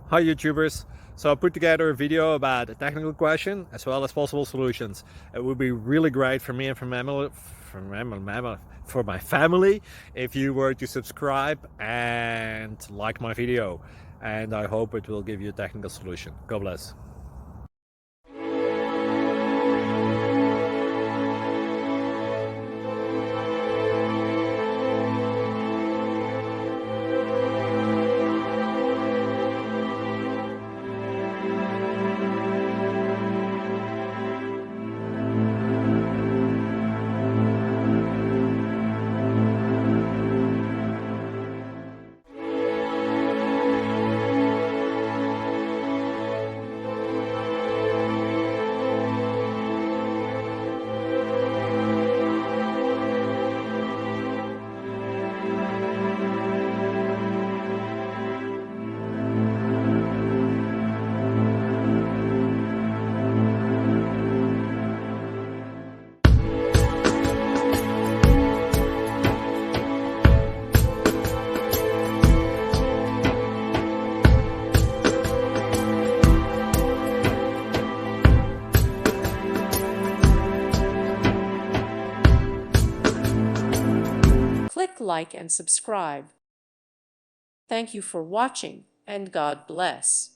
Hi YouTubers! So I put together a video about a technical question as well as possible solutions. It would be really great for me and for my family if you were to subscribe and like my video, and I hope it will give you a technical solution. God bless. Click like and subscribe. Thank you for watching, and God bless.